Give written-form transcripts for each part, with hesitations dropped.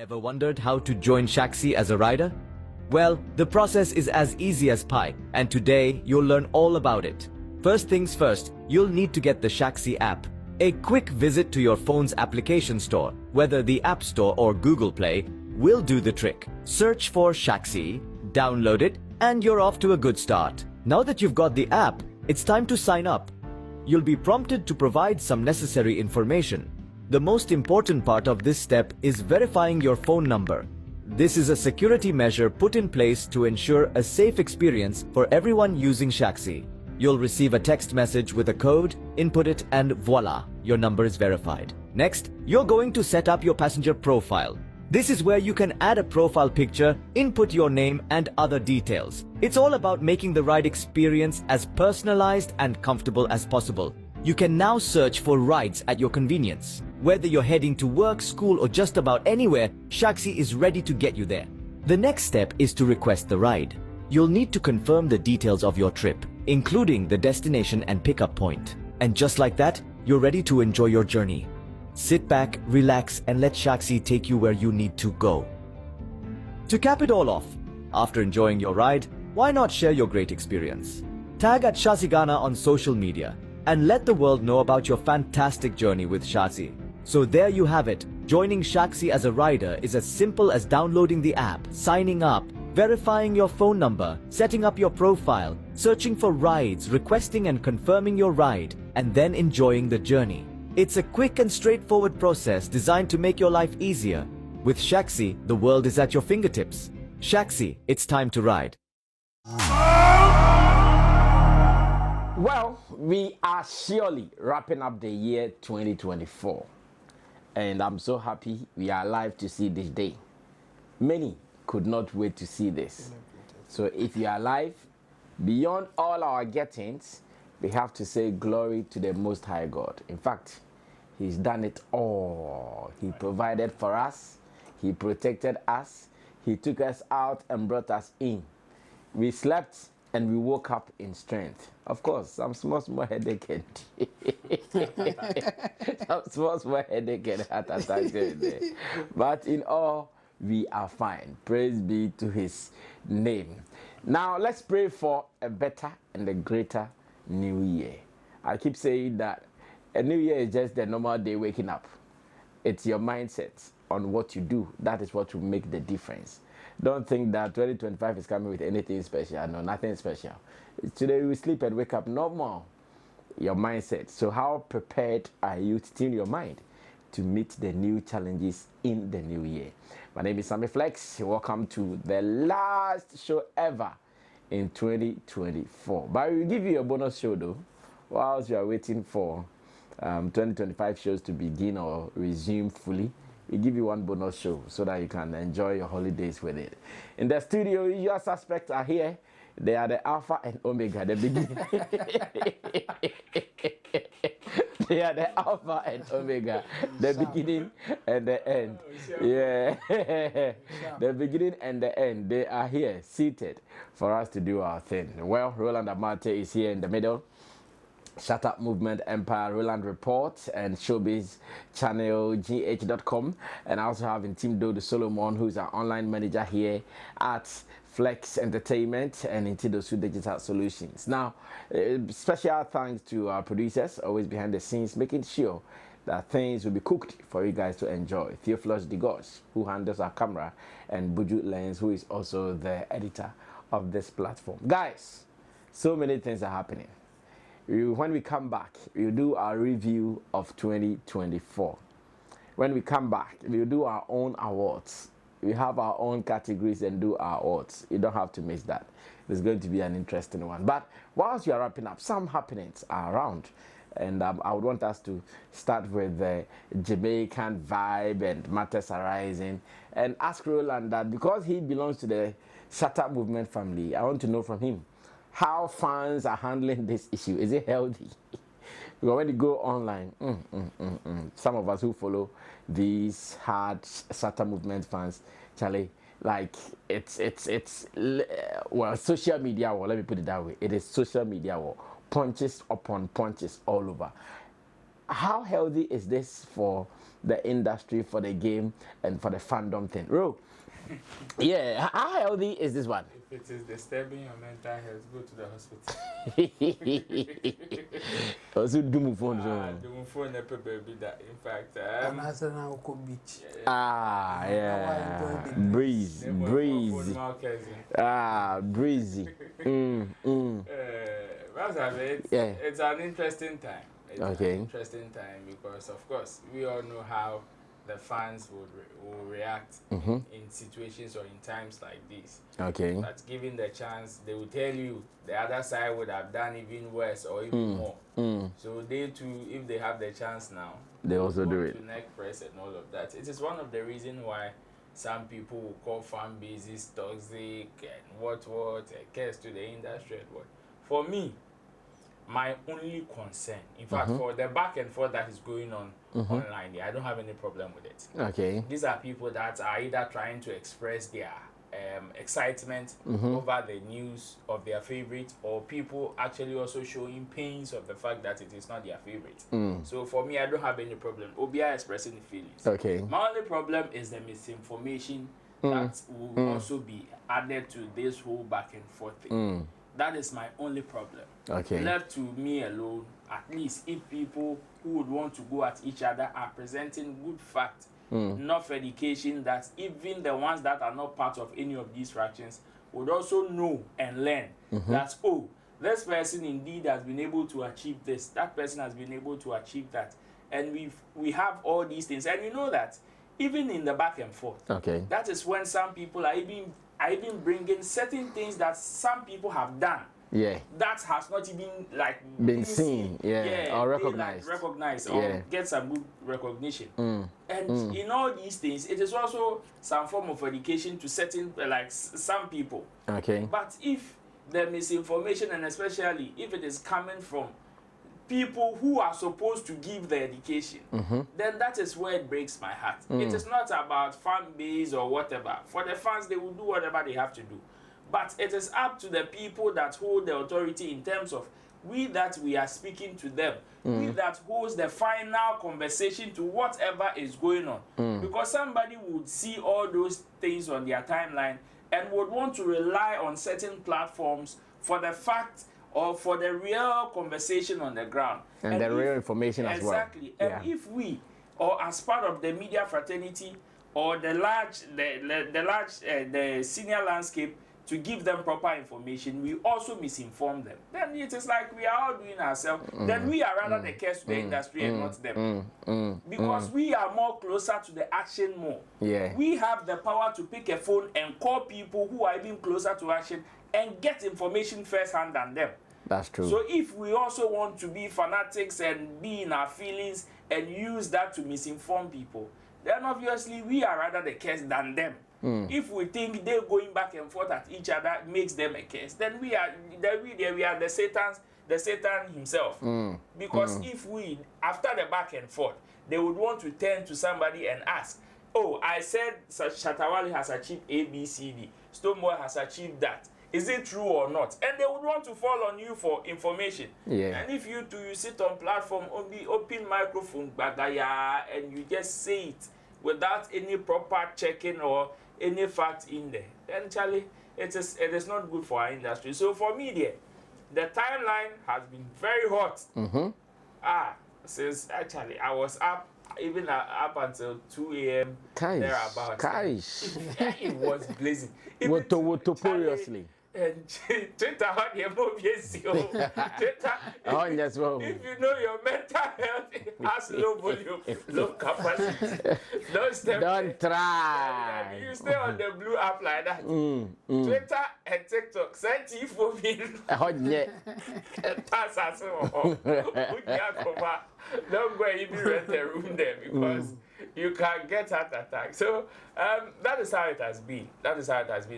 Ever wondered how to join Shaxi as a rider? Well, the process is as easy as pie, and today you'll learn all about it. First things first, you'll need to get the Shaxi app. A quick visit to your phone's application store, whether the App Store or Google Play, will do the trick. Search for Shaxi, download it, and you're off to a good start. Now that you've got the app, it's time to sign up. You'll be prompted to provide some necessary information. The most important part of this step is verifying your phone number. This is a security measure put in place to ensure a safe experience for everyone using Shaxi. You'll receive a text message with a code, input it, and voila, your number is verified. Next, you're going to set up your passenger profile. This is where you can add a profile picture, input your name, and other details. It's all about making the ride experience as personalized and comfortable as possible. You can now search for rides at your convenience. Whether you're heading to work, school, or just about anywhere, Shaxi is ready to get you there. The next step is to request the ride. You'll need to confirm the details of your trip, including the destination and pickup point. And just like that, you're ready to enjoy your journey. Sit back, relax, and let Shaxi take you where you need to go. To cap it all off, after enjoying your ride, why not share your great experience? Tag at Shazigana on social media and let the world know about your fantastic journey with Shaxi. So there you have it. Joining Shaxi as a rider is as simple as downloading the app, signing up, verifying your phone number, setting up your profile, searching for rides, requesting and confirming your ride, and then enjoying the journey. It's a quick and straightforward process designed to make your life easier. With Shaxi, the world is at your fingertips. Shaxi, it's time to ride. Well, we are surely wrapping up the year 2024. And I'm so happy we are alive to see this day. Many could not wait to see this. So if you are alive, beyond all our gettings, we have to say glory to the Most High God. In fact, He's done it all. He provided for us. He protected us. He took us out and brought us in. We slept and we woke up in strength. Of course, some small headache and some small headache and heart attack there. But in all, we are fine. Praise be to His name. Now, let's pray for a better and a greater new year. I keep saying that a new year is just the normal day waking up. It's your mindset on what you do. That is what will make the difference. Don't think that 2025 is coming with anything special. No, nothing special. Today we sleep and wake up normal. Your mindset. So how prepared are you to tune your mind to meet the new challenges in the new year? My name is Sammy Flex. Welcome to the last show ever in 2024. But we'll give you a bonus show though, whilst you are waiting for 2025 shows to begin or resume fully. We give you one bonus show so that you can enjoy your holidays with it. In the studio, your suspects are here. They are the Alpha and Omega, the beginning. They are the Alpha and Omega, the beginning and the end. Yeah, the beginning and the end. They are here, seated for us to do our thing. Well, Rolands Opinion is here in the middle. Shut Up Movement Empire, Roland Report, and Showbiz Channel GH.com. And I also have in Team Dode Solomon, who's our online manager here at Flex Entertainment and Intidosu Digital Solutions. Now, special thanks to our producers, always behind the scenes, making sure that things will be cooked for you guys to enjoy. Theophilus Digos, who handles our camera, and Buju Lens, who is also the editor of this platform. Guys, so many things are happening. When we come back, we'll do our review of 2024. When we come back, we'll do our own awards. We have our own categories and do our awards. You don't have to miss that. It's going to be an interesting one. But whilst you are wrapping up, some happenings are around. And I would want us to start with the Jamaican vibe and matters arising. And ask Roland that because he belongs to the Shatta Movement family, I want to know from him how fans are handling this issue. Is it healthy? Because when you go online, some of us who follow these hard Shatta Movement fans, Charlie, like it's well, social media war. Let me put it that way. It is social media war. Punches upon punches all over. how healthy is this for the industry, for the game, and for the fandom thing? Ro, yeah, how healthy is this one? If it is disturbing your mental health, go to the hospital. Also, do move on. Do move on, baby. That in fact, yeah, breeze. Breezy. It's an interesting time. It's an interesting time because, of course, we all know how the fans will react in situations or in times like this. Okay. But given the chance, they will tell you the other side would have done even worse or even more. So they too, if they have the chance now, they also do it. To neck press and all of that. It is one of the reasons why some people will call fan bases toxic and what, and cares to the industry and what. For me, my only concern, in fact, for the back and forth that is going on online, I don't have any problem with it. Okay. These are people that are either trying to express their excitement over the news of their favorite, or people actually also showing pains of the fact that it is not their favorite. So for me, I don't have any problem. OBI expressing the feelings. Okay. My only problem is the misinformation that will also be added to this whole back and forth thing. That is my only problem. Okay. Left to me alone, at least if people who would want to go at each other are presenting good facts, enough education that even the ones that are not part of any of these fractions would also know and learn that, oh, this person indeed has been able to achieve this, that person has been able to achieve that. And we have all these things. And you know that even in the back and forth, that is when some people are even bringing certain things that some people have done. Yeah. That has not even been seen. Or recognized. Or get some good recognition. And in all these things, it is also some form of education to certain some people. Okay. But if the misinformation, and especially if it is coming from people who are supposed to give the education, then that is where it breaks my heart. It is not about fan base or whatever. For the fans, they will do whatever they have to do. But it is up to the people that hold the authority in terms of we are speaking to them. We that holds the final conversation to whatever is going on. Because somebody would see all those things on their timeline and would want to rely on certain platforms for the fact or for the real conversation on the ground. And the real information as well. Exactly. And if we, or as part of the media fraternity, or the senior landscape, to give them proper information, we also misinform them. Then it is like we are all doing ourselves. Then we are rather the case to the industry and not them. Because we are more closer to the action more. Yeah. We have the power to pick a phone and call people who are even closer to action and get information firsthand than them. That's true. So if we also want to be fanatics and be in our feelings and use that to misinform people, then obviously we are rather the case than them. If we think they're going back and forth at each other makes them a case, then we are the Satan himself. Because if we, after the back and forth, they would want to turn to somebody and ask, oh, I said Shatta Wale has achieved A, B, C, D. Stonebwoy has achieved that. Is it true or not? And they would want to fall on you for information. Yeah. And if you sit on platform, only open microphone, bagaya, and you just say it without any proper checking or any fact in there, then Charlie, it is not good for our industry. So for me, the timeline has been very hot. Since actually I was up even up until 2 a.m. thereabouts. It was blazing. Notoriously. And Twitter on your movies, Twitter. If you know your mental health has low volume, low capacity, don't try. You stay on the blue app like that. Twitter and TikTok, send you for me. That's as well. Don't go even rent a room there because you can get heart attack. So that is how it has been.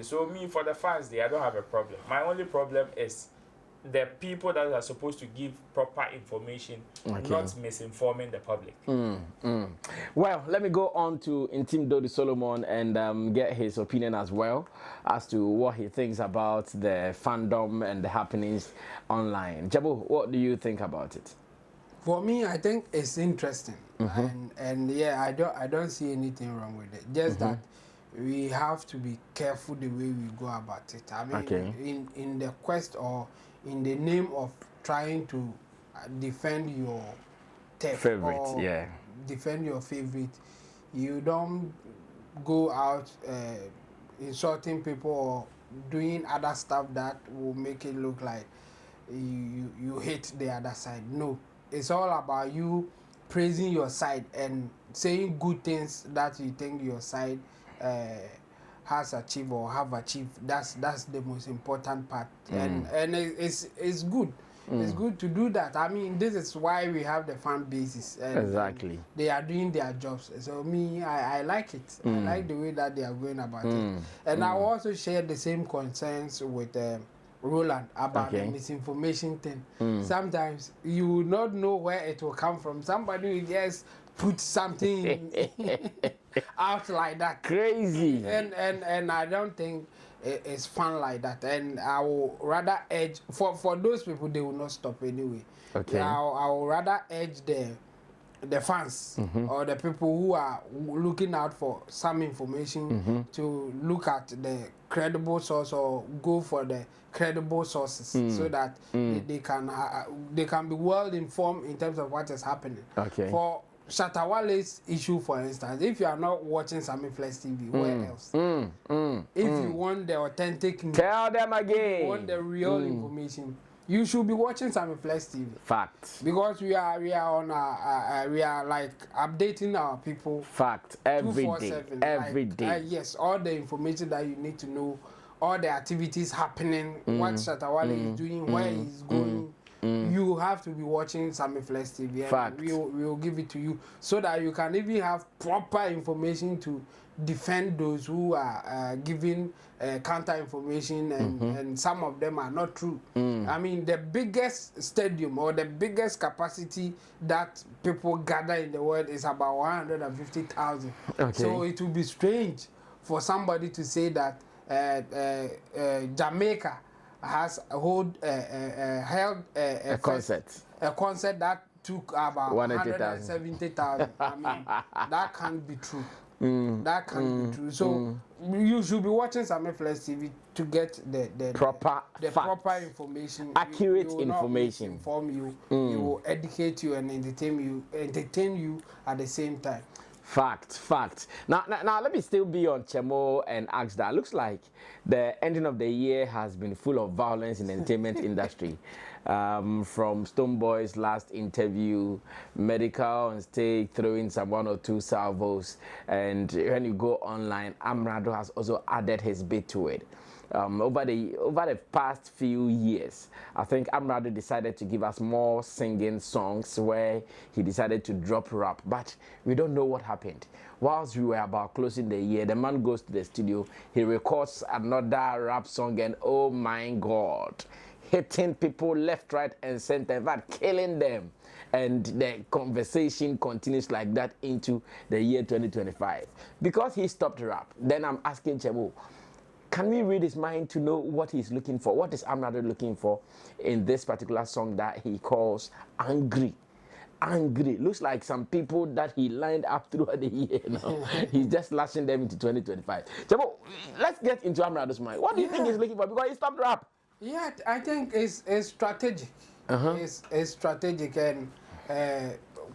So me, for the fans, I don't have a problem. My only problem is the people that are supposed to give proper information, not misinforming the public. Well, let me go on to Intim Dodi Solomon and get his opinion as well as to what he thinks about the fandom and the happenings online. Jabu, what do you think about it? For me, I think it's interesting, and yeah, I don't see anything wrong with it. Just that we have to be careful the way we go about it. I mean, Okay. in the quest or in the name of trying to defend your theft Favorite, or yeah. defend your favorite, you don't go out insulting people or doing other stuff that will make it look like you hate the other side. No, it's all about you praising your side and saying good things that you think your side has achieved or have achieved. That's the most important part, and it's good. It's good to do that. I mean, this is why we have the fan bases. Exactly. And they are doing their jobs. So me, I like it. I like the way that they are going about it. And I will also share the same concerns with Roland about the misinformation thing. Sometimes you will not know where it will come from. Somebody will just put something out like that. Crazy. And I don't think it's fun like that. And I will rather edge for those people, they will not stop anyway. Okay. I will rather edge the fans or the people who are looking out for some information to look at the credible source or go for the credible sources so that they can be well informed in terms of what is happening. Okay. For Shatta Wale's issue, for instance, if you are not watching Sammy Flex TV, where else? If you want the authentic news, Tell them again. you want the real information, you should be watching Sammy Flex TV. Fact. Because we are on we are like updating our people Fact. Every day. 247. Every Like, day. yes, all the information that you need to know, all the activities happening, what Shatta Wale is doing, where he's going. You have to be watching Sammy Flex TV, and Fact. we will give it to you so that you can even have proper information to defend those who are giving counter information, and some of them are not true. I mean, the biggest stadium or the biggest capacity that people gather in the world is about 150,000. Okay. So it will be strange for somebody to say that Jamaica has held a concert. a concert that took about 180,000. 170,000. I mean, that can't be true. That can't be true. So you should be watching Sammy Flex TV to get the Proper facts. proper information, Accurate will not information. inform you. It will educate you and entertain you at the same time. Fact. Now, let me still be on Chemo and ask that. Looks like the ending of the year has been full of violence in the entertainment industry. From Stonebwoy's last interview, Medikal on stage throwing some 1 or 2 salvos, and when you go online, Amerado has also added his bit to it. Over the past few years, I think Amerado decided to give us more singing songs where he decided to drop rap, but we don't know what happened. Whilst we were about closing the year, the man goes to the studio, he records another rap song, and oh my God, hitting people left, right, and center, in fact, killing them. And the conversation continues like that into the year 2025. Because he stopped rap, then I'm asking Jabu, can we read his mind to know what he's looking for? What is Amerado looking for in this particular song that he calls Angry? Angry. Looks like some people that he lined up throughout the year now. He's just lashing them into 2025. Jabu, let's get into Amerado's mind. What do you think he's looking for? Because he stopped rap. Yeah, I think it's strategic. It's strategic, and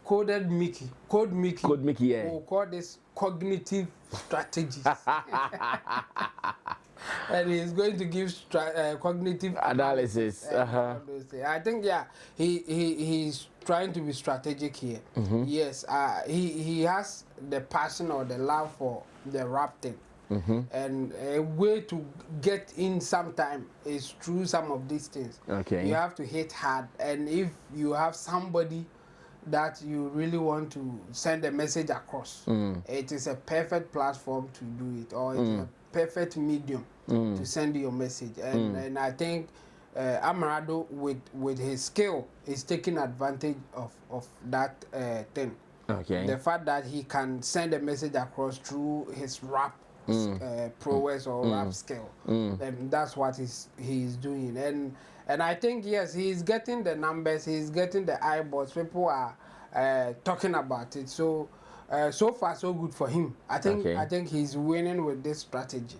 Code Mickey, yeah. we'll call this cognitive strategies. And he's going to give cognitive analysis. I think, yeah, he's trying to be strategic here. Yes, he has the passion or the love for the rap thing. And a way to get in sometime is through some of these things. Okay. You have to hit hard, and if you have somebody that you really want to send a message across, it is a perfect platform to do it, or it's a perfect medium to send your message. And I think Amerado, with his skill, is taking advantage of that thing. Okay. The fact that he can send a message across through his rap prowess or rap skill. And that's what he's doing. And I think, yes, he's getting the numbers, he's getting the eyeballs. People are talking about it. So so far so good for him. I think he's winning with this strategy.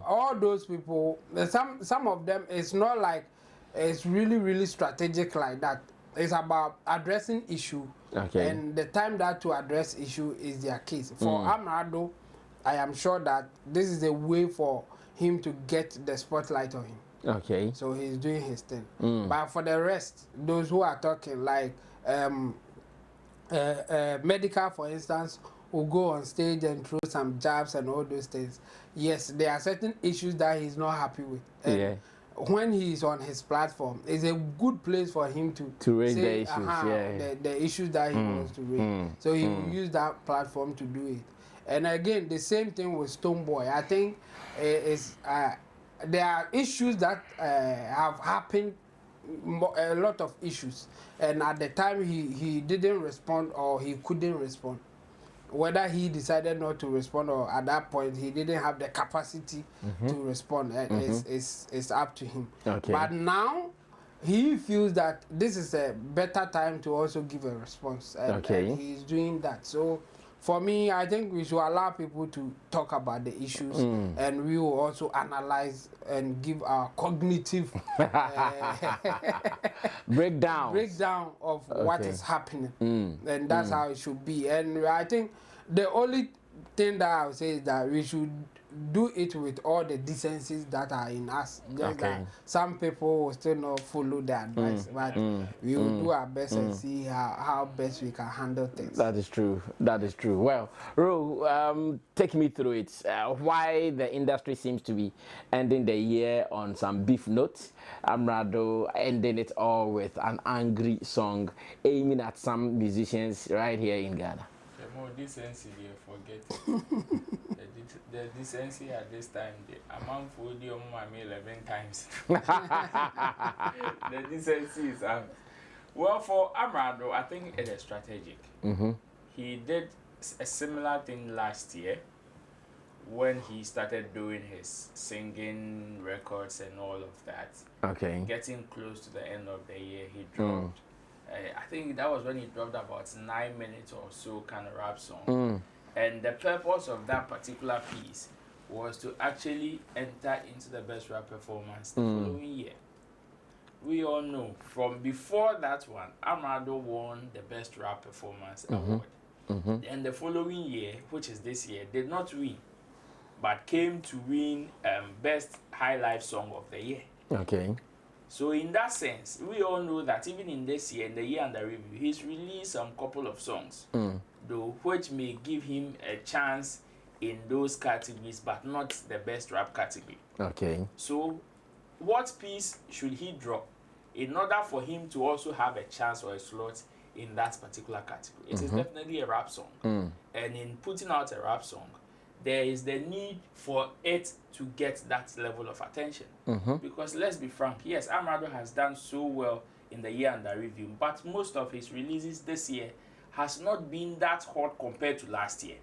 All those people, some of them, it's not like it's really strategic like that. It's about addressing issue, and the time that to address issue is their case. For Amerado, I am sure that this is a way for him to get the spotlight on him. So he's doing his thing. But for the rest, those who are talking like Medikal, for instance, will go on stage and throw some jabs and all those things. Yes, there are certain issues that he's not happy with. And when he's on his platform, it's a good place for him to raise say, the issues. The issues that he wants to raise. So he will use that platform to do it. And again, the same thing with Stonebwoy. I think there are issues that have happened, a lot of issues, and at the time he didn't respond or he couldn't respond. Whether he decided not to respond or at that point he didn't have the capacity to respond, it's up to him. But now he feels that this is a better time to also give a response, and he's doing that. So for me, I think we should allow people to talk about the issues, and we will also analyze and give our cognitive breakdown of what is happening, and that's how it should be. And I think the only thing that I would say is that we should do it with all the decencies that are in us. Just that some people will still not follow the advice, but we will do our best and see how best we can handle things. That is true. That is true. Well, Ro, take me through it. Why the industry seems to be ending the year on some beef notes. Amerado ending it all with an angry song aiming at some musicians right here in Ghana. The more decency, they forget it. The decency at this time, the amount for the 11 times. The decency is well, for Amerado, I think it is strategic. He did a similar thing last year when he started doing his singing records and all of that. Getting close to the end of the year, he dropped. I think that was when he dropped about 9 minutes or so kind of rap song. And the purpose of that particular piece was to actually enter into the best rap performance the following year. We all know from before that one, Amerado won the best rap performance award. And the following year, which is this year, did not win, but came to win best high life song of the year. So in that sense, we all know that even in this year, in the year under review, he's released some couple of songs, though, which may give him a chance in those categories, but not the best rap category. So what piece should he drop in order for him to also have a chance or a slot in that particular category? It is definitely a rap song. And in putting out a rap song, there is the need for it to get that level of attention. Because let's be frank, yes, Amerado has done so well in the year under review, but most of his releases this year has not been that hot compared to last year.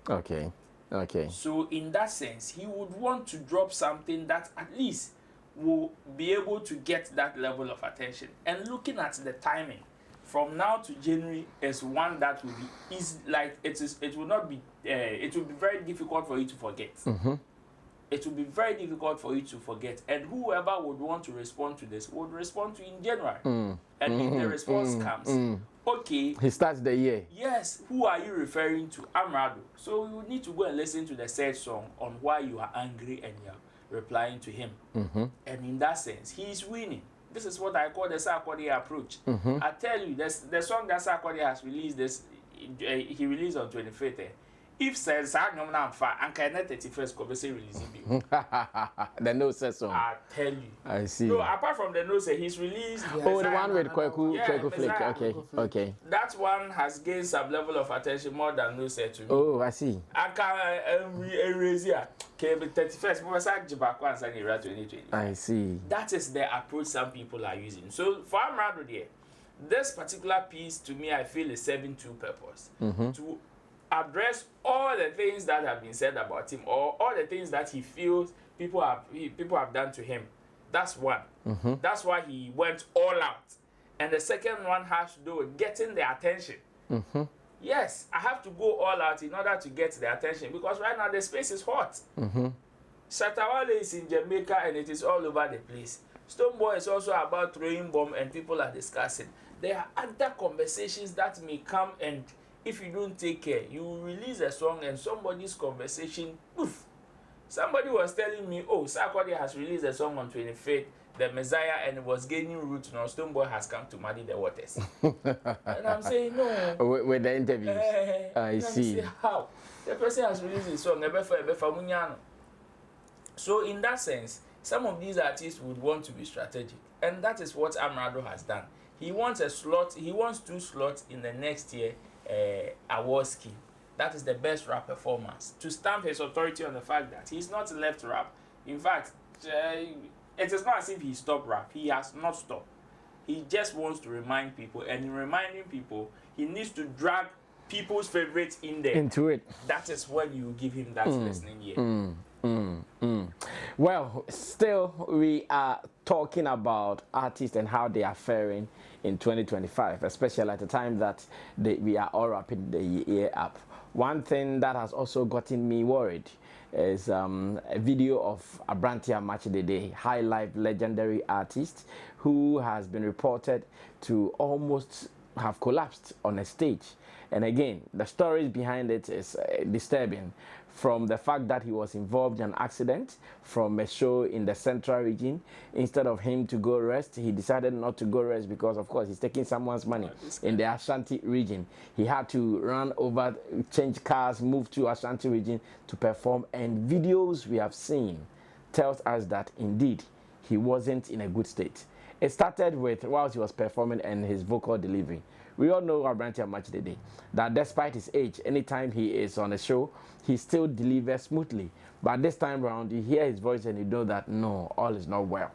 So in that sense, he would want to drop something that at least will be able to get that level of attention. And looking at the timing, from now to January is one that will be it will not be it will be very difficult for you to forget. It will be very difficult for you to forget, and whoever would want to respond to this would respond to in January. And if the response comes, okay, he starts the year. Yes, who are you referring to? Amerado. So we would need to go and listen to the said song on why you are angry and you're replying to him. And in that sense, he is winning. This is what I call the Sarkodie approach. I tell you, the song that Sarkodie has released, he released on 25th. If says I know now and can 31st conversation releasing the no set song. I tell you. I see. So apart from the no set, he's released. Oh, the one with Kweku Flick. Okay. That one has gained some level of attention more than no set to me. Oh, I see. I can erase here. Came 31st, but I Jabu and Sunny 2020. I see. That is the approach some people are using. So for Amerado there, this particular piece to me, I feel is serving two purposes. To address all the things that have been said about him, or all the things that he feels people have done to him. That's one. That's why he went all out. And the second one has to do with getting the attention. Yes, I have to go all out in order to get the attention, because right now the space is hot. Shatta Wale is in Jamaica and it is all over the place. Stonebwoy is also about throwing bomb and people are discussing. There are other conversations that may come, and if you don't take care, you release a song and somebody's conversation, poof. Somebody was telling me, oh, Sarkodie has released a song on 25th, The Messiah, and it was gaining root. Now Stonebwoy has come to muddy the waters. And I'm saying, no. With the interviews. I see. Say, how? The person has released a song, so in that sense, some of these artists would want to be strategic. And that is what Amerado has done. He wants a slot, he wants 2 slots in the next year award scheme. That is the best rap performance, to stamp his authority on the fact that he's not left rap. In fact, it is not as if he stopped rap. He has not stopped. He just wants to remind people, and in reminding people, he needs to drag people's favorites in there. Into it. That is when you give him that listening ear. Well, still we are talking about artists and how they are faring in 2025, especially at the time that we are all wrapping the year up. One thing that has also gotten me worried is a video of Amakye Dede, high life legendary artist, who has been reported to almost have collapsed on a stage. And again, the stories behind it is disturbing, from the fact that he was involved in an accident from a show in the central region. Instead of him to go rest, he decided not to go rest because, of course, he's taking someone's money in the Ashanti region. He had to run over, change cars, move to Ashanti region to perform, and videos we have seen tells us that indeed he wasn't in a good state. It started with whilst he was performing and his vocal delivery. We all know Amakye Dede, that despite his age, anytime he is on a show, he still delivers smoothly. But this time around, you hear his voice and you know that no, all is not well.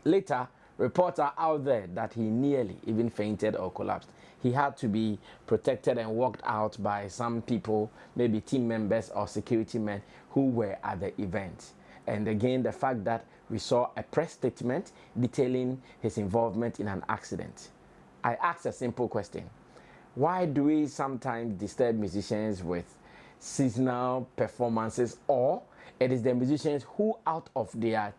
Later, reports are out there that he nearly even fainted or collapsed. He had to be protected and walked out by some people, maybe team members or security men who were at the event. And again, the fact that we saw a press statement detailing his involvement in an accident. I asked a simple question. Why do we sometimes disturb musicians with seasonal performances, or it is the musicians who, out of their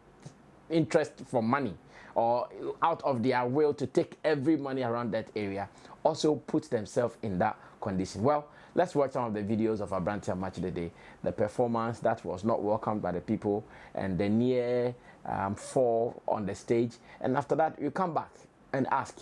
interest for money or out of their will to take every money around that area, also put themselves in that condition? Well, let's watch some of the videos of Amakye Dede, the performance that was not welcomed by the people, and the near fall on the stage. And after that, you come back and ask,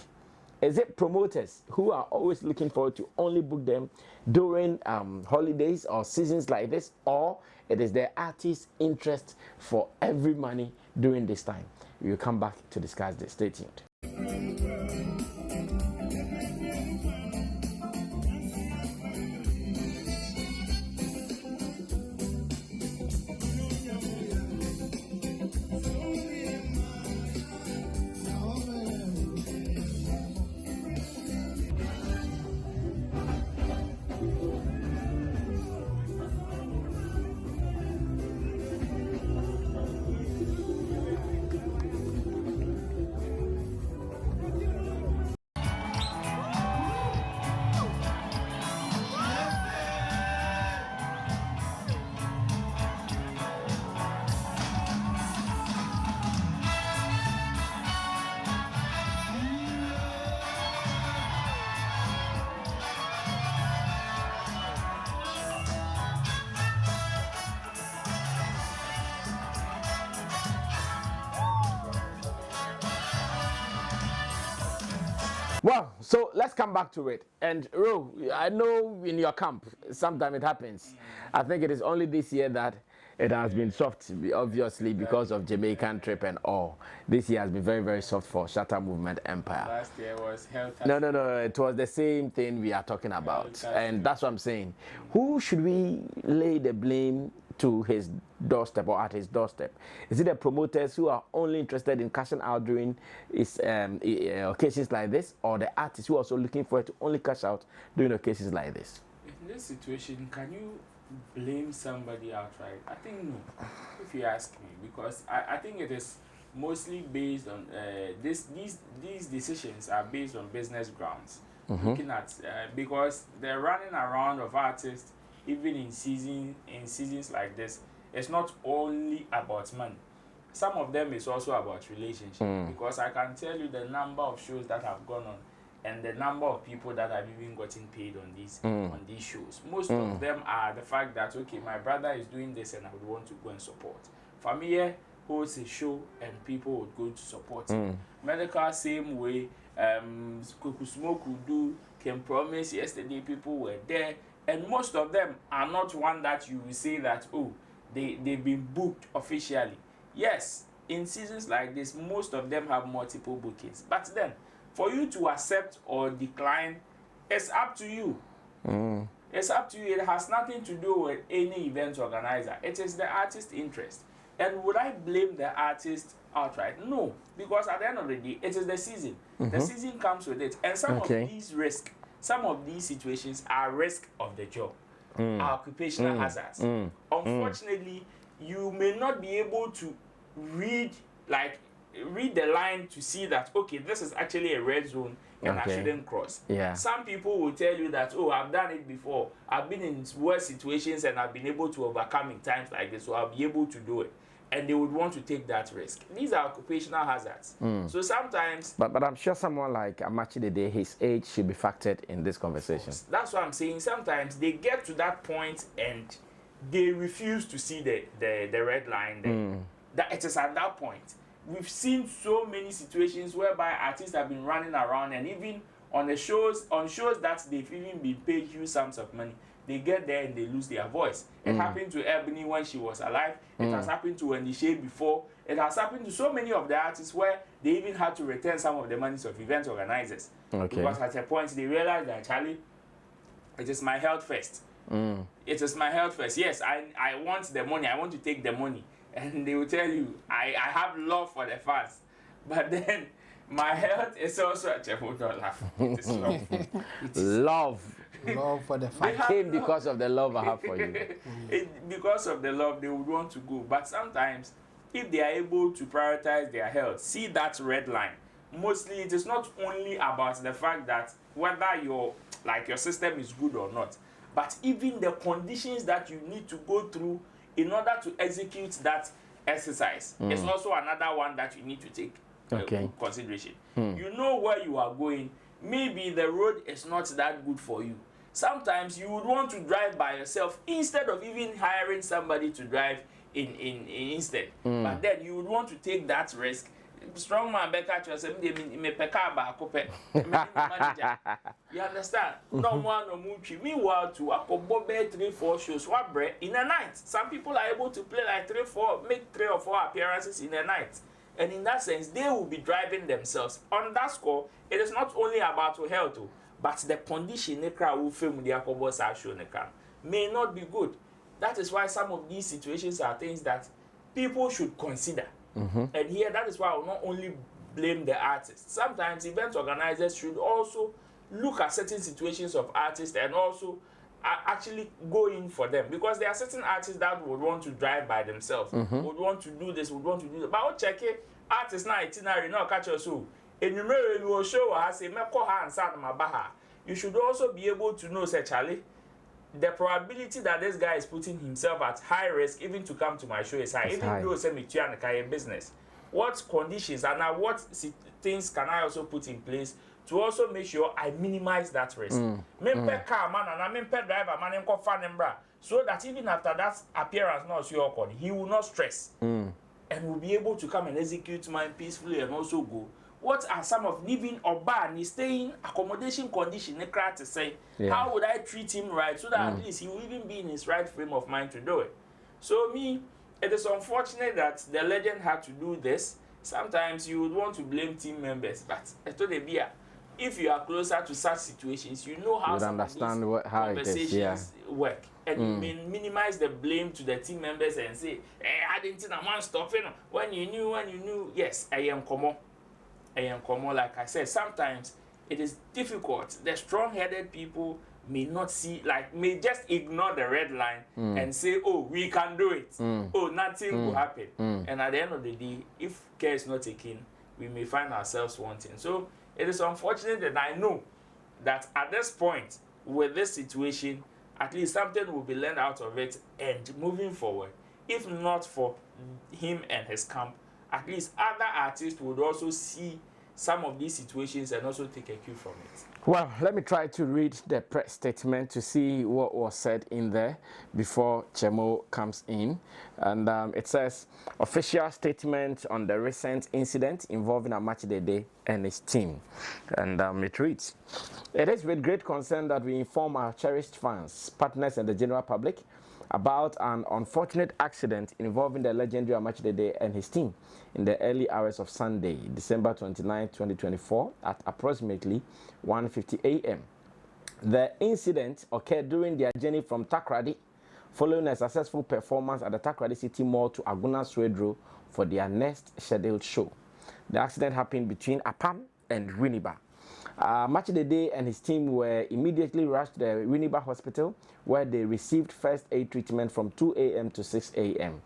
is it promoters who are always looking forward to only book them during holidays or seasons like this, or it is the artist's interest for every money during this time? We'll come back to discuss this. Stay tuned. Well, so let's come back to it. And Ro, I know in your camp, sometimes it happens. I think it is only this year that it has been soft, obviously, because of Jamaican trip and all. This year has been very, very soft for Shatta Movement Empire. Last year was held. No, it was the same thing we are talking about. And that's what I'm saying. Who should we lay the blame to his doorstep or at his doorstep? Is it the promoters who are only interested in cashing out during his, occasions like this, or the artists who are also looking for it to only cash out during occasions like this? this situation, can you blame somebody outright? I think no, if you ask me, because I think it is mostly based on these decisions are based on business grounds. Looking at because the running around of artists, even in seasons like this, it's not only about money. Some of them is also about relationship. Because I can tell you the number of shows that have gone on and the number of people that have even gotten paid on these shows. Most of them are the fact that, okay, my brother is doing this and I would want to go and support. Familia holds a show and people would go to support it. Medikal, same way. Smoke would do, Can Promise, yesterday people were there. And most of them are not one that you will say that, oh, they've been booked officially. Yes, in seasons like this, most of them have multiple bookings. But then, for you to accept or decline, it's up to you. It's up to you. It has nothing to do with any event organizer. It is the artist's interest. And would I blame the artist outright? No, because at the end of the day, it is the season. The season comes with it. And some of these risks, some of these situations are risk of the job, are occupational hazards. Unfortunately, you may not be able to read the line to see that, okay, this is actually a red zone and I shouldn't cross. Some people will tell you that, oh, I've done it before. I've been in worse situations and I've been able to overcome in times like this, so I'll be able to do it. And they would want to take that risk. These are occupational hazards. So sometimes... But I'm sure someone like Amakye Dede, his age should be factored in this conversation. That's what I'm saying. Sometimes they get to that point and they refuse to see the red line there. That it is at that point. We've seen so many situations whereby artists have been running around, and even on shows that they've even been paid huge sums of money, they get there and they lose their voice. It happened to Ebony when she was alive. It has happened to Wendy before. It has happened to so many of the artists where they even had to return some of the monies of event organizers. Because at a point they realized that, Charlie, it is my health first. It is my health first. Yes, I want the money. I want to take the money. And they will tell you, I have love for the fans. But then my health is also a laugh. It is love. It is love for the fans. I came because of the love I have for you. Because of the love, they would want to go. But sometimes, if they are able to prioritize their health, see that red line. Mostly, it is not only about the fact that whether your system is good or not, but even the conditions that you need to go through in order to execute that exercise is also another one that you need to take into consideration. You know where you are going. Maybe the road is not that good for you. Sometimes you would want to drive by yourself instead of even hiring somebody to drive in instead. But then you would want to take that risk. Strong man better to say you understand? No one no muchi. Meanwhile, to akobo 3-4 shows what bread in a night. Some people are able to play like make 3 or 4 appearances in a night. And in that sense, they will be driving themselves. On that score, it is not only about health, but the condition will film the akobo show may not be good. That is why some of these situations are things that people should consider. And here, that is why I will not only blame the artists. Sometimes event organizers should also look at certain situations of artists and also actually go in for them. Because there are certain artists that would want to drive by themselves, would want to do this, would want to do that. But I'll check it. Artists now itinerary, now catch us so. And you will show us a you should also be able to know, say, Charlie, the probability that this guy is putting himself at high risk even to come to my show is high. Even though say me business, what conditions and now what things can I also put in place to also make sure I minimize that risk? Car man and driver man so that even after that appearance not your he will not stress and will be able to come and execute mine peacefully and also go. What are some of living or bad staying accommodation condition to say? How would I treat him right so that at least he will even be in his right frame of mind to do it? So it is unfortunate that the legend had to do this. Sometimes you would want to blame team members, but if you are closer to such situations, you know how some understand of these how conversations work. And you may minimize the blame to the team members and say, hey, I didn't know man stopping. When you knew, yes, I am common. Like I said, sometimes it is difficult. The strong-headed people may not see, like, may just ignore the red line and say, oh, we can do it. Oh, nothing will happen. And at the end of the day, if care is not taken, we may find ourselves wanting. So it is unfortunate that I know that at this point, with this situation, at least something will be learned out of it, and moving forward, if not for him and his camp, at least other artists would also see some of these situations and also take a cue from it. Well, let me try to read the press statement to see what was said in there before Chemo comes in. And it says, official statement on the recent incident involving Amakye Dede and his team. And it reads, it is with great concern that we inform our cherished fans, partners and the general public about an unfortunate accident involving the legendary Amakye Dede and his team in the early hours of Sunday, December 29, 2024 at approximately 1:50 a.m. The incident occurred during their journey from Takoradi, following a successful performance at the Takoradi City Mall to Aguna Swedro for their next scheduled show. The accident happened between Apan and Winneba. Amakye Dede and his team were immediately rushed to the Winneba Hospital, where they received first aid treatment from 2 a.m. to 6 a.m.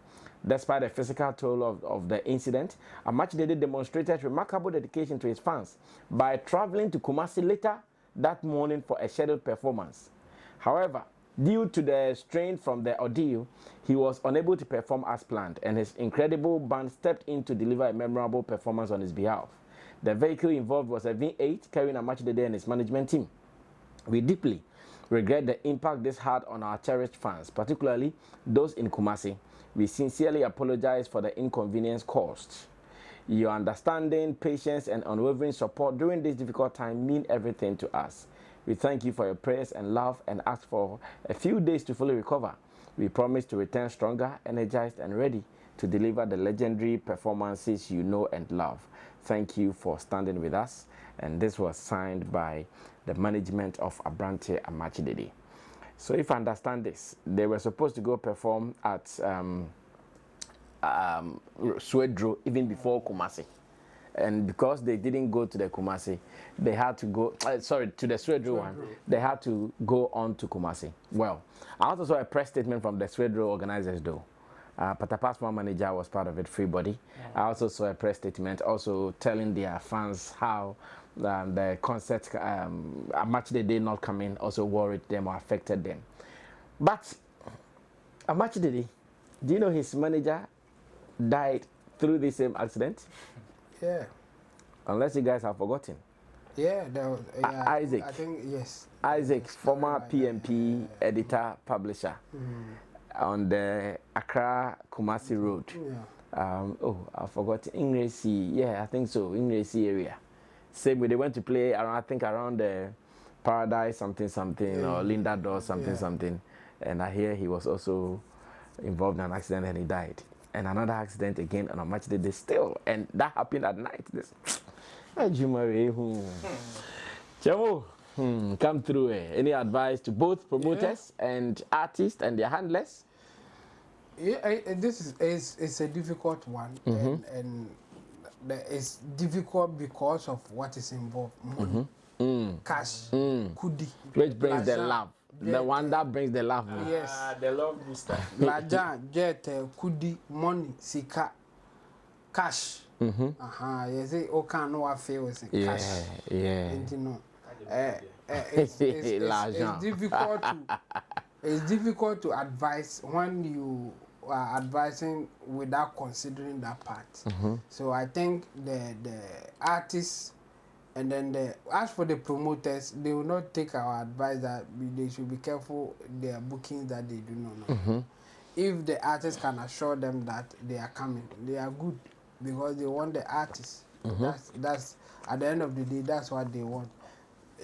Despite the physical toll of the incident, Amakye Dede demonstrated remarkable dedication to his fans by traveling to Kumasi later that morning for a scheduled performance. However, due to the strain from the ordeal, he was unable to perform as planned, and his incredible band stepped in to deliver a memorable performance on his behalf. The vehicle involved was a V8 carrying Amakye Dede and his management team. We deeply regret the impact this had on our cherished fans, particularly those in Kumasi. We sincerely apologize for the inconvenience caused. Your understanding, patience, and unwavering support during this difficult time mean everything to us. We thank you for your prayers and love and ask for a few days to fully recover. We promise to return stronger, energized, and ready to deliver the legendary performances you know and love. Thank you for standing with us. And this was signed by the management of Abrante Amakye Dede. So if I understand this, they were supposed to go perform at Swedro even before Kumasi. And because they didn't go to the Kumasi, they had to go, to the Swedro one, they had to go on to Kumasi. Well, I also saw a press statement from the Swedro organizers though. Patapasma manager was part of it, Freebody. I also saw a press statement also telling their fans how the concert, Amakye Dede not coming also worried them or affected them. But Amakye Dede, do you know his manager died through the same accident? Yeah. Unless you guys have forgotten. Yeah, there was, Isaac. I think, yes. Isaac, former PMP editor, publisher. On the Accra Kumasi Road. Yeah. I forgot Ingresi. Yeah, I think so. Ingresi area. Same way they went to play around. I think around the Paradise something or Linda Door something. And I hear he was also involved in an accident and he died. And another accident again on Amakye Dede still. And that happened at night. Jabu, come through. Any advice to both promoters and artists and their handlers? Yeah, this is a difficult one, and it's difficult because of what is involved: money, cash, kudi, which brings the love. The one that brings the love. Yes, The love booster. Lajan, jet, kudi, money, sika, cash. Yes, okay, no affair with cash. Yeah. And you know, it's difficult to it's difficult to advise when you are advising without considering that part. So I think the artists and then as for the promoters, they will not take our advice that they should be careful their bookings that they do not know. If the artists can assure them that they are coming, they are good because they want the artists. That's at the end of the day, that's what they want.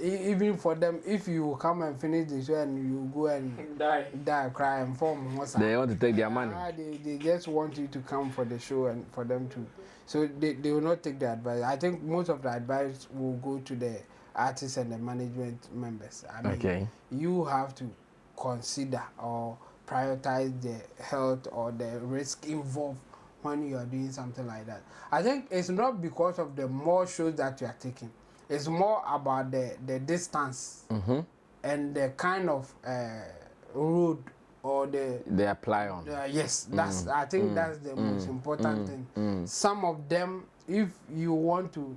Even for them, if you come and finish the show and you go and die, cry and form, they want to take their money. They just want you to come for the show and for them to. So they will not take the advice. I think most of the advice will go to the artists and the management members. I mean, you have to consider or prioritize the health or the risk involved when you are doing something like that. I think it's not because of the more shows that you are taking. It's more about the distance and the kind of road or they apply on. Yes, that's I think that's the most important thing. Some of them, if you want to,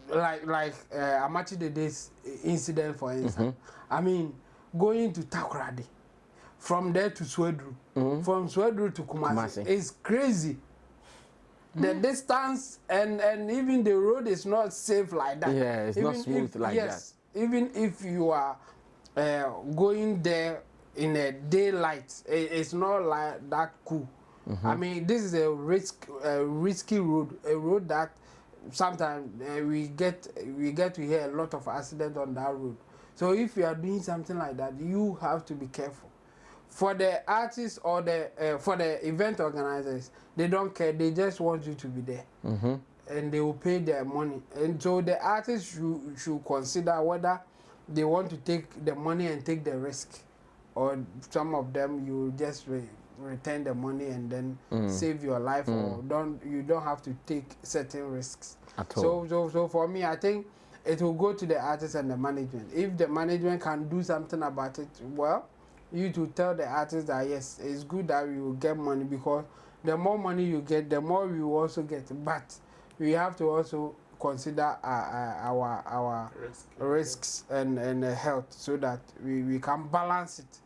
like Amakye Dede's incident, for instance, I mean, going to Takoradi, from there to Swedru, from Swedru to Kumasi, is crazy. The distance and even the road is not safe like that. Yeah, it's even not smooth like yes, that. Even if you are going there in a daylight, it's not like that cool. I mean, this is a risky road, a road that sometimes we get to hear a lot of accidents on that road. So if you are doing something like that, you have to be careful. For the artists or for the event organizers, they don't care. They just want you to be there, and they will pay their money. And so the artists should consider whether they want to take the money and take the risk, or some of them you just return the money and then save your life, or you don't have to take certain risks at all. So for me, I think it will go to the artists and the management. If the management can do something about it, well, you to tell the artist that yes, it's good that we will get money, because the more money you get, the more we will also get. But we have to also consider our risks and health, so that we can balance it.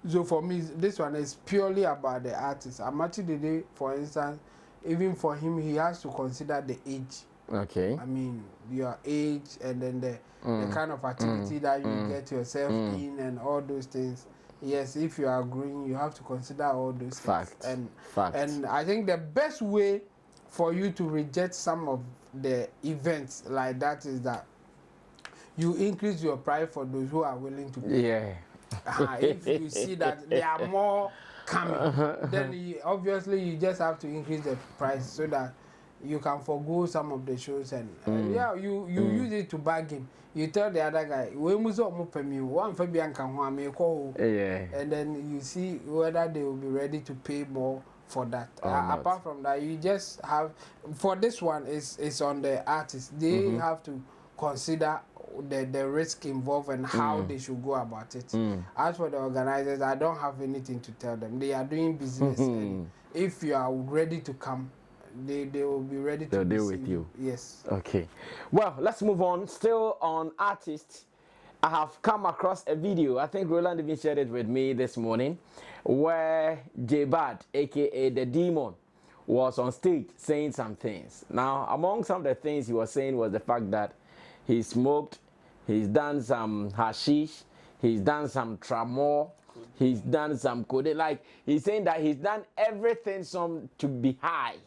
So for me, this one is purely about the artist. Amakye Dede, for instance, even for him, he has to consider the age. Okay. I mean, your age, and then the kind of activity that you get yourself in, and all those things. Yes, if you are growing, you have to consider all those things. And I think the best way for you to reject some of the events like that is that you increase your price for those who are willing to pay. Yeah. If you see that there are more coming, then obviously you just have to increase the price so that you can forgo some of the shows, and you use it to bargain. You tell the other guy, and then you see whether they will be ready to pay more for that. Apart from that, you just have, for this one, it's on the artist. They have to consider the risk involved and how they should go about it. As for the organizers, I don't have anything to tell them. They are doing business, and if you are ready to come, they will be ready to deal with you. Yes. Okay. Well, let's move on. Still on artists, I have come across a video. I think Roland even shared it with me this morning, where Jabu, aka the Demon, was on stage saying some things. Now, among some of the things he was saying was the fact that he smoked, he's done some hashish, he's done some tramor, he's done some codeine. Like, he's saying that he's done everything to be high.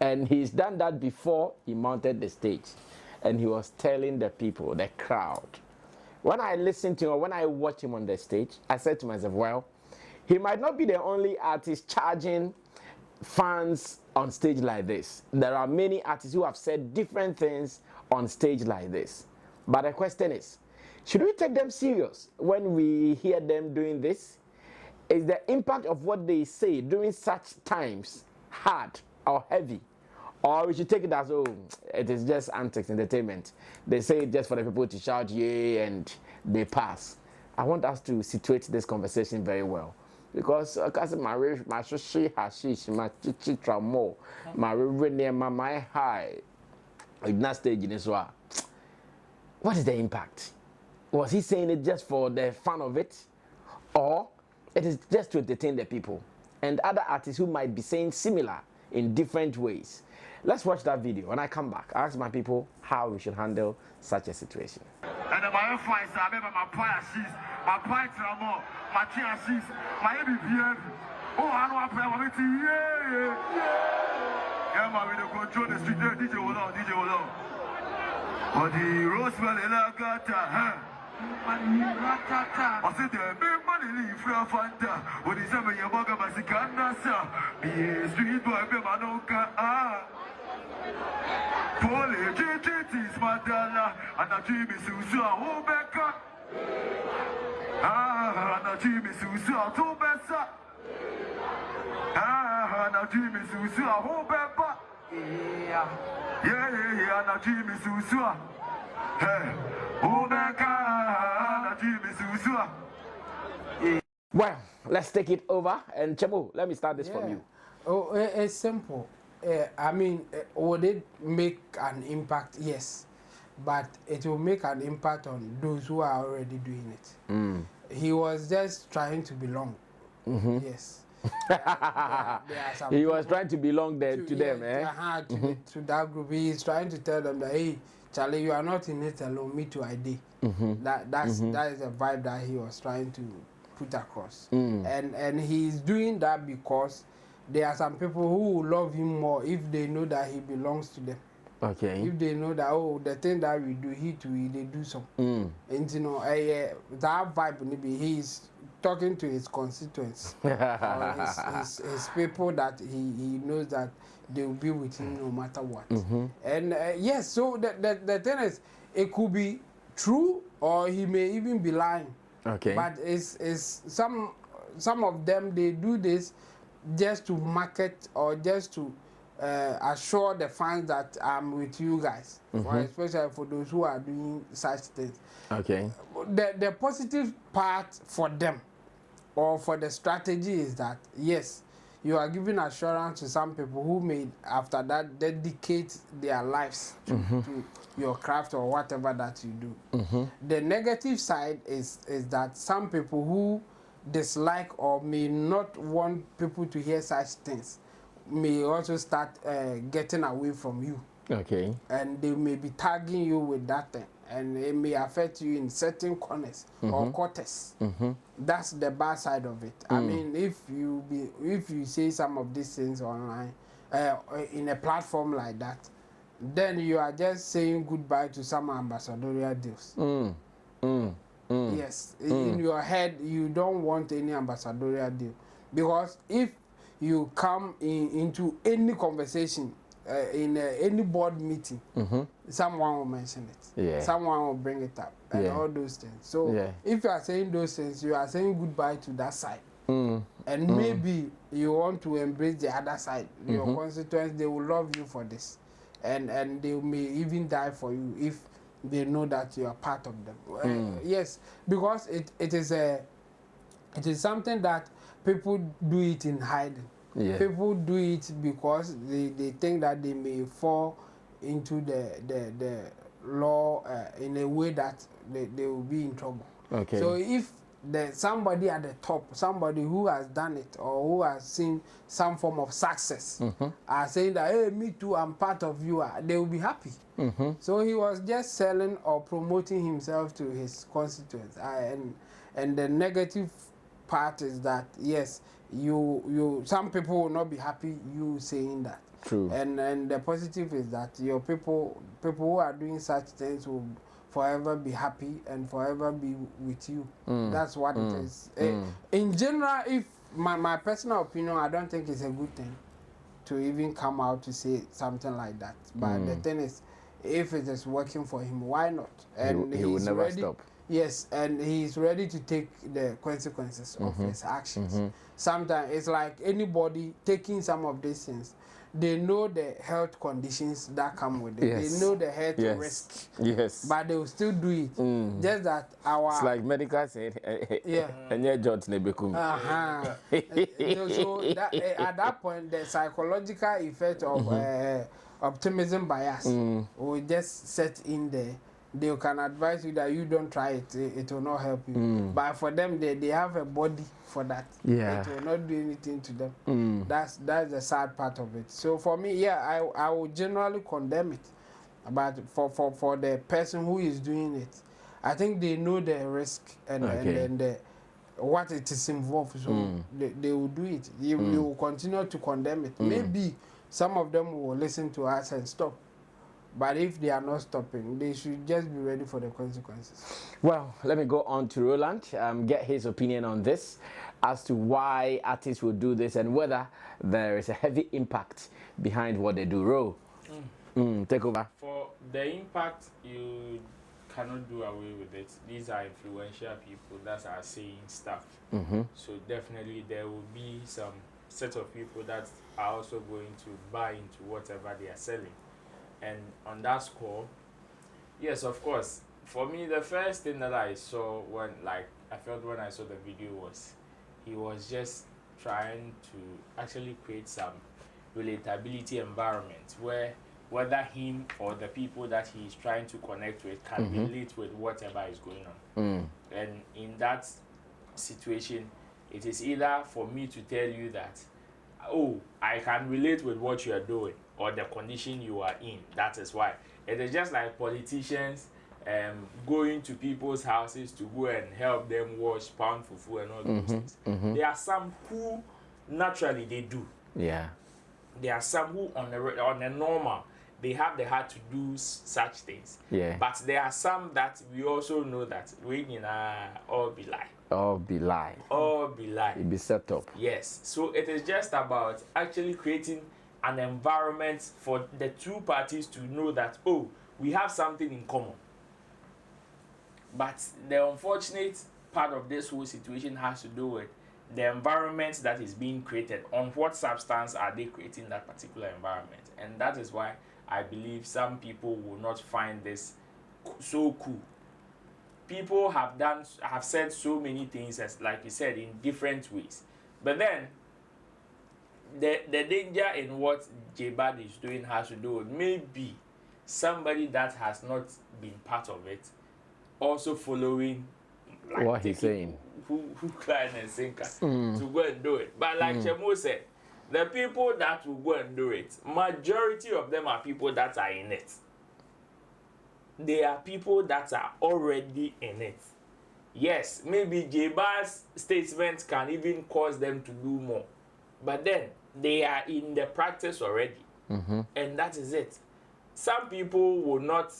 And he's done that before he mounted the stage. And he was telling the people, the crowd. When I listened to him, when I watched him on the stage, I said to myself, well, he might not be the only artist charging fans on stage like this. There are many artists who have said different things on stage like this. But the question is, should we take them serious when we hear them doing this? Is the impact of what they say during such times hard or heavy? Or we should take it as, oh, it is just antics, entertainment. They say it just for the people to shout, yay, and they pass. I want us to situate this conversation very well. Because my sushi hashish, my chichi tramo, my revenue, my high, not stage in this one. What is the impact? Was he saying it just for the fun of it? Or it is just to entertain the people? And other artists who might be saying similar in different ways. Let's watch that video. When I come back, I ask my people how we should handle such a situation. And my fight, I remember my pie sheets, my pie tramo, my chia sheets, my ABPF. Oh, I know I play with it. Yeah. Yeah, man, we don't control the street there. DJ Wale. But the Roswell in La Gata, huh? I said, the big money leave from Fanta. When he's having your bugger, my Sikana, sir. Be a street boy, be my no Pole, GGT's Madala, and a Jimmy Susa, who back up. And a Jimmy Susa, two better. And a Jimmy Susa, who back up. Yeah, and a Jimmy Susa. Hey, Well, let's take it over. And Jabu, let me start this from you. Oh, it's simple. I mean, would it make an impact? Yes. But it will make an impact on those who are already doing it. He was just trying to belong. Yes. There are some He was trying to belong there to them, to that group. He is trying to tell them that, hey, Charlie, you are not in it alone. Me too, I did. That is the vibe that he was trying to put across. And he's doing that because there are some people who will love him more if they know that he belongs to them. Okay. If they know that, oh, the thing that we do, he too, they do so. And you know, that vibe, maybe he's talking to his constituents, or his people that he knows that they will be with him no matter what. And yes, so the thing is, it could be true or he may even be lying. Okay. But it's some of them, they do this just to market or just to assure the fans that I'm with you guys, or especially for those who are doing such things. Okay. The positive part for them or for the strategy is that, yes, you are giving assurance to some people who may, after that, dedicate their lives to your craft or whatever that you do. The negative side is that some people who dislike or may not want people to hear such things may also start getting away from you. Okay. And they may be tagging you with that thing, and it may affect you in certain corners or quarters. That's the bad side of it. I mean, if you say some of these things online, in a platform like that, then you are just saying goodbye to some ambassadorial deals. Yes, in your head, you don't want any ambassadorial deal, because if you come into any conversation, in any board meeting, someone will mention it. Yeah. Someone will bring it up, and all those things. So if you are saying those things, you are saying goodbye to that side. And maybe you want to embrace the other side. Your constituents, they will love you for this. And they may even die for you if they know that you are part of them. Yes, because it is something that people do it in hiding. People do it because they think that they may fall into the law in a way that they will be in trouble. Okay. So if there's somebody at the top, somebody who has done it or who has seen some form of success, are saying that, hey, me too, I'm part of you, they will be happy. So he was just selling or promoting himself to his constituents. And the negative part is that, yes, you some people will not be happy you saying that. True. And the positive is that your people who are doing such things will forever be happy and forever be with you. That's what it is. In general, if my personal opinion, I don't think it's a good thing to even come out to say something like that. But the thing is, if it is working for him, why not? And he will never stop. Yes, and he's ready to take the consequences of his actions. Sometimes it's like anybody taking some of these things. They know the health conditions that come with it. Yes. They know the health risk. Yes. But they will still do it. Just that it's like Medikal said, and you're George Nebekum. So that, at that point, the psychological effect of optimism bias will just set in there. They can advise you that you don't try it, it will not help you. But for them, they have a body for that. It will not do anything to them. That's the sad part of it. So for me, I would generally condemn it. But for the person who is doing it, I think they know the risk and what it is involved. So they will do it. We will continue to condemn it. Maybe some of them will listen to us and stop. But if they are not stopping, they should just be ready for the consequences. Well, let me go on to Roland, get his opinion on this as to why artists will do this and whether there is a heavy impact behind what they do. Ro, take over. For the impact, you cannot do away with it. These are influential people that are saying stuff. So definitely there will be some set of people that are also going to buy into whatever they are selling. And on that score, yes, of course, For me, the first thing that I saw when I felt when I saw the video was he was just trying to actually create some relatability environment where whether him or the people that he's trying to connect with can relate with whatever is going on. And in that situation, it is either for me to tell you that, oh, I can relate with what you are doing or the condition you are in. That is why. It is just like politicians going to people's houses to go and help them wash pound fufu and all those things. There are some who naturally they do. Yeah. There are some who on a normal they have the heart to do such things. Yeah. But there are some that we also know that we all be lie. All be lie. All be lie. It be set up. Yes. So it is just about actually creating an environment for the two parties to know that, oh, we have something in common. But the unfortunate part of this whole situation has to do with the environment that is being created. On what substance are they creating that particular environment? And that is why I believe some people will not find this so cool. People have said so many things, as like you said, in different ways. But then the danger in what J-Bad is doing has to do with maybe somebody that has not been part of it also following what he's saying. Who client and sinker to go and do it. But like Chemo said, the people that will go and do it, majority of them are people that are in it. They are people that are already in it. Yes, maybe J-Bar's statement can even cause them to do more. But then, they are in the practice already. And that is it. Some people will not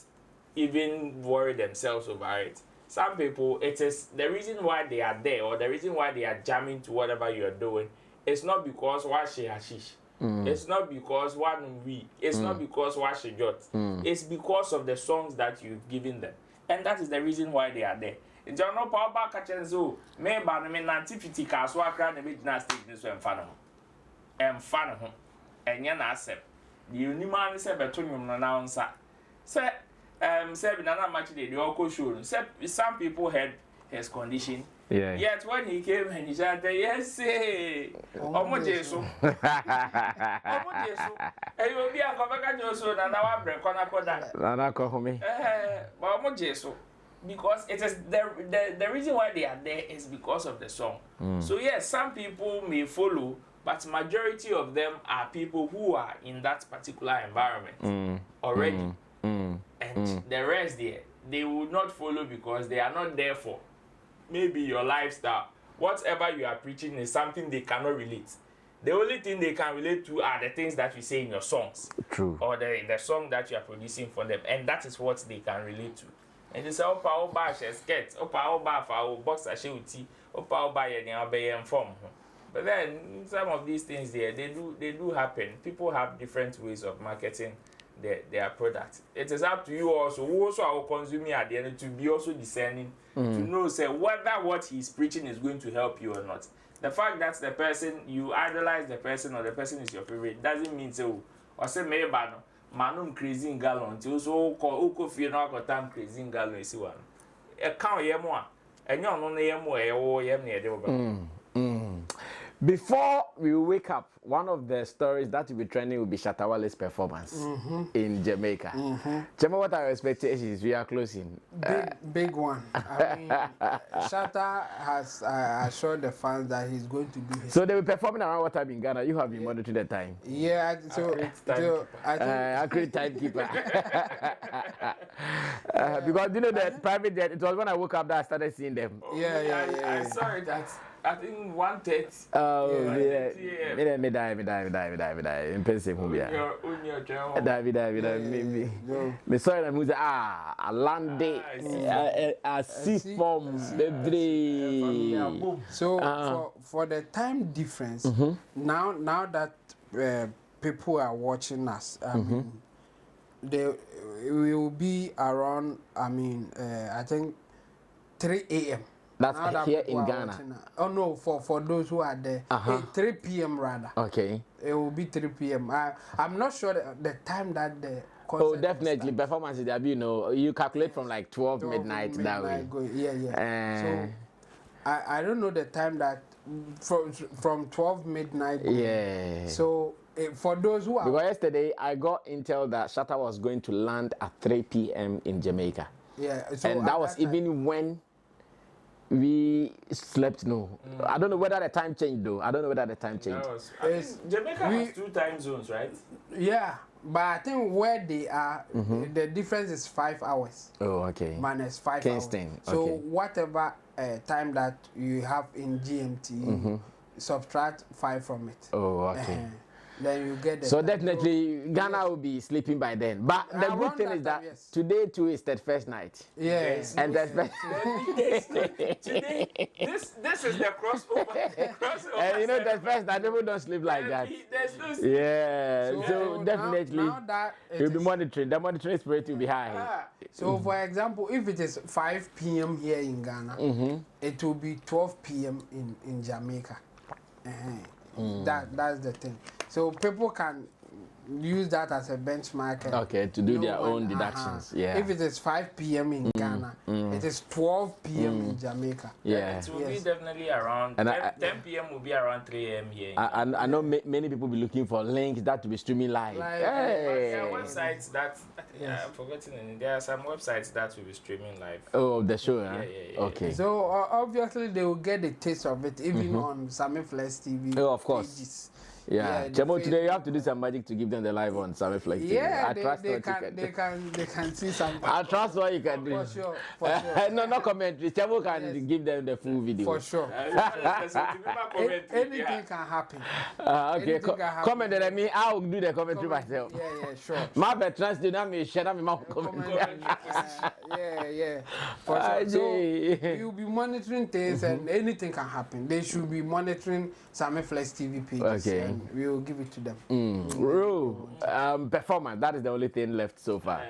even worry themselves over it. Some people, it is the reason why they are there or the reason why they are jamming to whatever you are doing. It's not because washi hashish. It's not because one we. It's not because washi jot. It's because of the songs that you've given them, and that is the reason why they are there. John no power back catchenzo. Me ba me nantifiti kaso akra na be jina stage ni so emfa no ho. Enya na asem. The onima ni se beto nwum no na onsa. Say say bi na Amakye Dede oko show. Say some people had his condition. Yeah. Yet when he came and he said, yes, Omo Jesu. Omo Jesu. And you will be a Kobaka so that now break on a coda. Nana Kohome. Omo Jesu. Because it is the reason why they are there is because of the song. So yes, some people may follow, but majority of them are people who are in that particular environment already. And the rest there, they will not follow because they are not there for. Maybe your lifestyle, whatever you are preaching is something they cannot relate. The only thing they can relate to are the things that you say in your songs. True. Or the song that you are producing for them. And that is what they can relate to. And they say, Opa Oba skirt, Opa Oba for boxer shouty, Opa Oba yen form. But then some of these things there, they do happen. People have different ways of marketing their product. It is up to you also, who also are consuming at the end, to be also discerning, to know say whether what he's preaching is going to help you or not. The fact that the person, you idolize the person or the person is your favorite, doesn't mean so. Or say me ba no, manum crazy in gallon, till so oko feel no got time crazy in gallon is one. E count ye mo, and you no ye mo e wo ye near the. Before we wake up, one of the stories that will be trending will be Shatta Wale's performance in Jamaica. Chema, what are your expectations? We are closing. Big one. I mean, Shatta has assured the fans that he's going to do his. So they will be performing around what time in Ghana? You have been monitoring the time. Yeah, so I think accurate timekeeper. Because you know that private jet, it was when I woke up that I started seeing them. I saw it at I think 1:30. Oh, yeah. Me die. In person, who be me sorry, I'm going a land a sea form, the So for the time difference, now that people are watching us, they will be around. I think 3 a.m. That's here in Ghana. Oh no, for those who are there, 3 p.m. rather. Okay. It will be 3 p.m. I'm not sure the time that the concert. Oh, definitely. Performances, there be, you calculate from like 12 midnight that way. Yeah. So I don't know the time that from 12 midnight. Yeah. So for those who are. Because yesterday I got intel that Shatta was going to land at 3 p.m. in Jamaica. Yeah. So And that was even when we slept. I don't know whether the time changed though. I think Jamaica has 2 time zones, right? Yeah, but I think where they are, the difference is 5 hours. Oh, okay. Minus 5 Kingston, hours. So okay. whatever time that you have in GMT, subtract 5 from it. Oh, okay. Then you get the So time. definitely Ghana will be sleeping by then. But the good Around thing that is that time, yes. today too is the first night. Yes. And that's Today, this is the crossover. and the first night people don't sleep like that. There's no sleep. Yeah. So now- definitely now that it you'll be is- monitoring. The monitoring spirit will be high. So, for example, if it is 5 p.m. here in Ghana, it will be 12 p.m. in Jamaica. That's the thing. So people can use that as a benchmark. Okay, to do their when- own deductions. Yeah. If it is 5 p.m. in Ghana, it is 12 p.m. in Jamaica. Yeah. It will be Yes. definitely around And 10 p.m. will be around 3 a.m. here. I know many people be looking for links that to be streaming live. Live. There are Hey. websites that I've forgotten. There are some websites that will be streaming live. Oh, the show, huh? Yeah. Okay. So obviously they will get the taste of it even on Sammy Flex TV. Oh, of course. pages. Yeah. the Chemo, today you Facebook- have to do some magic to give them the live on Sammy Flex TV. Yeah, I trust they what you can. they can see something. I trust what you can do. For sure. No, no commentary. Chemo can Yes. give them the full video. For sure. Anything can happen. Okay, Anything can happen. comment and me. I'll do the commentary myself. Yeah, sure. My best translate that me share my mouth commentary. Yeah. For sure. So you'll be monitoring things and anything can happen. They should be monitoring Sammy Flex TV pages Okay. and we will give it to them. Performance. That is the only thing left so far.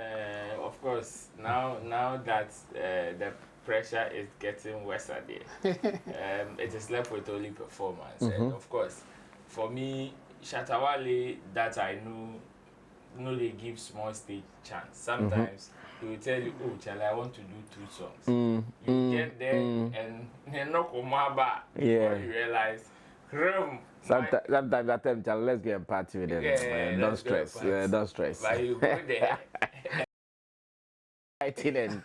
Of course, now that the pressure is getting worse at there, it is left with only performance. And of course, for me, Shatta Wale, that I know they give small stage chance. Sometimes he will tell you, oh, Charlie, I want to do 2 songs. You get there and you knock on my back before you realize, Sometimes I tell them, let's get a party with them. Don't let's go stress. party. Don't stress. But you go there. Fighting and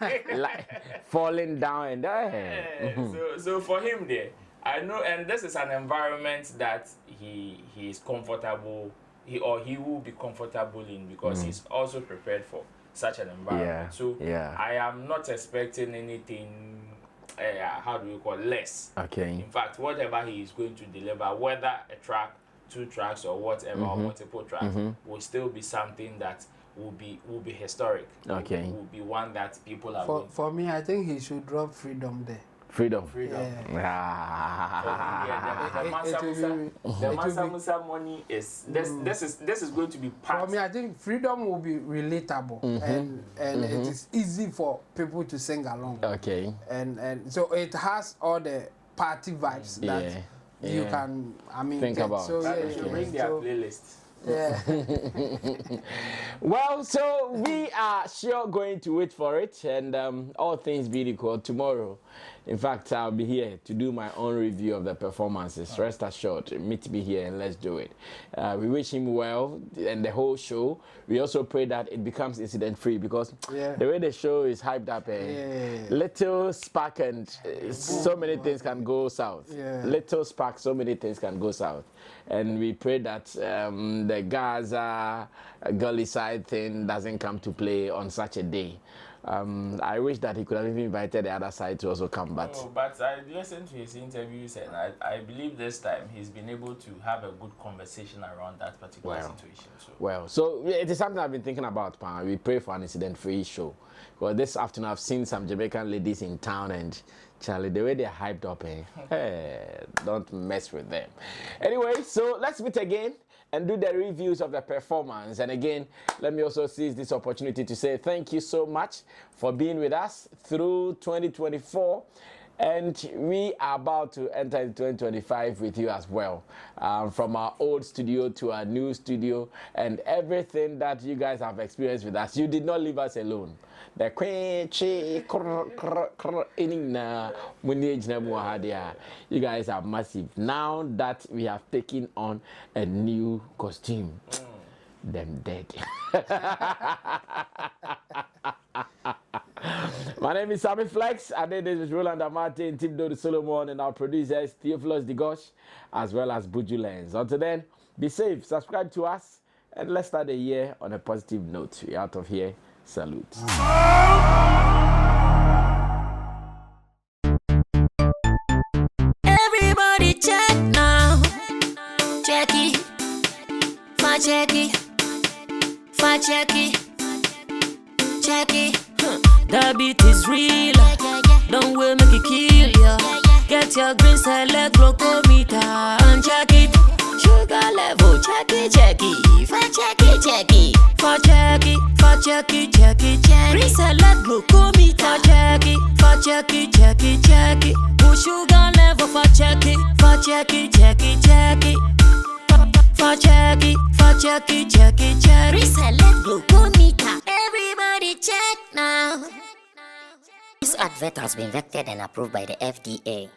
falling down and So for him there, I know, and this is an environment that he is comfortable, he will be comfortable in because he's also prepared for such an environment. So I am not expecting anything. How do you call it? Less? Okay. In fact, whatever he is going to deliver, whether a track, 2 tracks, or whatever, or multiple tracks, will still be something that will be historic. Okay. Will be one that people are going For me, I think he should drop Freedom there. Freedom. The Mansa Musa money is this is going to be part. For me, I think Freedom will be relatable and it is easy for people to sing along. Okay. And so it has all the party vibes that you can think get. about. So They should bring their playlist. Yeah. Well, so we are sure going to wait for it, and all things being equal, tomorrow, in fact, I'll be here to do my own review of the performances. Rest assured, meet me here and let's do it. We wish him well and the whole show. We also pray that it becomes incident-free because the way the show is hyped up, little spark and so many things can go south. Little spark, so many things can go south. And we pray that the Gaza gully side thing doesn't come to play on such a day. I wish that he could have even invited the other side to also come, but... Oh, but I listened to his interviews and I believe this time he's been able to have a good conversation around that particular situation. So it is something I've been thinking about, Pa. We pray for an incident-free show. Because this afternoon I've seen some Jamaican ladies in town and Charlie, the way they're hyped up, don't mess with them. Anyway, so let's meet again and do the reviews of the performance. And again, let me also seize this opportunity to say thank you so much for being with us through 2024. And we are about to enter into 2025 with you as well. From our old studio to our new studio and everything that you guys have experienced with us. You did not leave us alone. The you guys are massive. Now that we have taken on a new costume, them dead. My name is Sammy Flex. I did this with Rolands Opinion, Tim Dode Solomon, and our producers, Theophilus Digosh, as well as Buju Lens. Until then, be safe, subscribe to us, and let's start the year on a positive note. We're out of here. Salute. Everybody check now. Check it. Fa check it. Fa check it. Check it. The beat is real. Don't wait, make it kill ya. Get your green select glucometer and check it. Sugar level, check it, check it. Fa check it, check it. Fa check it, fa check it, check it, check it. Green select glucometer. Fa check it, fa check it, check it, check it. Push sugar level, fa check it, fa check it, check it, check it. Fa check it, fa check it, check it, check it. Green select glucometer. Everybody check now. This advert has been vetted and approved by the FDA.